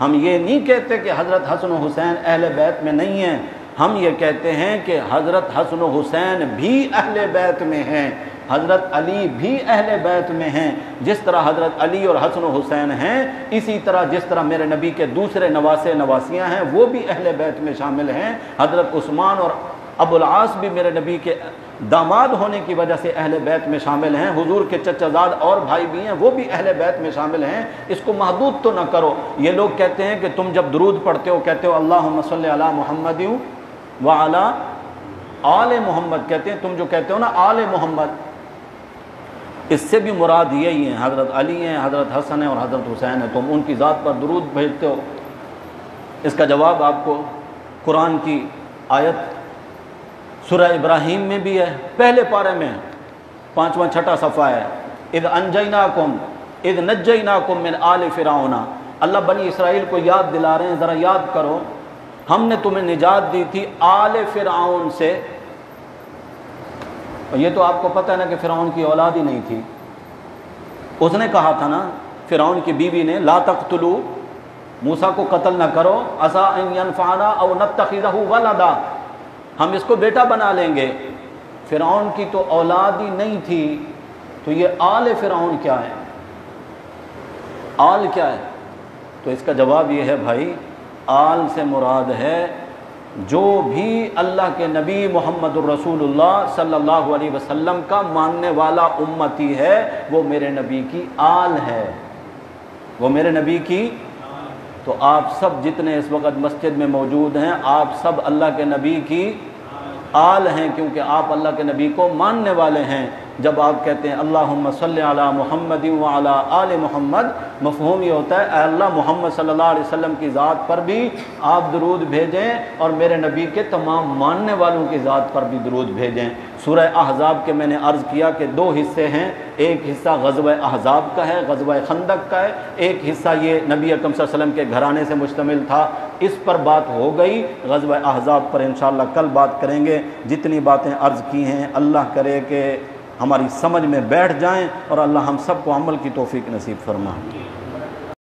ہم یہ نہیں کہتے کہ حضرت حسن و حسین اہل بیت میں نہیں ہیں، ہم یہ کہتے ہیں کہ حضرت حسن و حسین بھی اہل بیت میں ہیں، حضرت علی بھی اہل بیت میں ہیں۔ جس طرح حضرت علی اور حسن و حسین ہیں، اسی طرح جس طرح میرے نبی کے دوسرے نواسے نواسیاں ہیں وہ بھی اہل بیت میں شامل ہیں۔ حضرت عثمان اور ابو العاص بھی میرے نبی کے داماد ہونے کی وجہ سے اہل بیت میں شامل ہیں، حضور کے چچا زاد اور بھائی بھی ہیں وہ بھی اہل بیت میں شامل ہیں۔ اس کو محدود تو نہ کرو۔ یہ لوگ کہتے ہیں کہ تم جب درود پڑھتے ہو کہتے ہو اللہم صلی علی محمد وعلی آل محمد، کہتے ہیں تم جو کہتے ہو نا آل محمد، اس سے بھی مراد یہی ہیں، حضرت علی ہیں، حضرت حسن ہیں اور حضرت حسین ہیں، تم ان کی ذات پر درود بھیجتے ہو۔ اس کا جواب آپ کو قرآن کی آیت سورہ ابراہیم میں بھی ہے، پہلے پارے میں 5واں 6واں صفحہ ہے، اذ انجیناکم اذ نجیناکم من آل فرعون۔ اللہ بنی اسرائیل کو یاد دلا رہے ہیں، ذرا یاد کرو ہم نے تمہیں نجات دی تھی آل فرعون سے، اور یہ تو آپ کو پتہ ہے نا کہ فرعون کی اولاد ہی نہیں تھی۔ اس نے کہا تھا نا فرعون کی بیوی نے لا تقتلوا، موسیٰ کو قتل نہ کرو، عسیٰ ان ینفعنا او نتخذہ ولدا، ہم اس کو بیٹا بنا لیں گے۔ فرعون کی تو اولاد ہی نہیں تھی، تو یہ آل فرعون کیا ہے؟ آل کیا ہے؟ تو اس کا جواب یہ ہے بھائی، آل سے مراد ہے جو بھی اللہ کے نبی محمد الرسول اللہ صلی اللہ علیہ وسلم کا ماننے والا امتی ہے، وہ میرے نبی کی آل ہے، وہ میرے نبی کی تو آپ سب جتنے اس وقت مسجد میں موجود ہیں آپ سب اللہ کے نبی کی آل ہیں، کیونکہ آپ اللہ کے نبی کو ماننے والے ہیں۔ جب آپ کہتے ہیں اللہم صلی علی محمد وعلی آل محمد، مفہوم یہ ہوتا ہے اے اللہ محمد صلی اللہ علیہ وسلم کی ذات پر بھی آپ درود بھیجیں اور میرے نبی کے تمام ماننے والوں کی ذات پر بھی درود بھیجیں۔ سورہ احزاب کے میں نے عرض کیا کہ دو حصے ہیں، ایک حصہ غزوہ احزاب کا ہے، غزوہ خندق کا ہے، ایک حصہ یہ نبی اکرم صلی اللہ علیہ وسلم کے گھرانے سے مشتمل تھا۔ اس پر بات ہو گئی، غزوہ احزاب پر انشاءاللہ کل بات کریں گے۔ جتنی باتیں عرض کی ہیں اللہ کرے کہ ہماری سمجھ میں بیٹھ جائیں اور اللہ ہم سب کو عمل کی توفیق نصیب فرمائے۔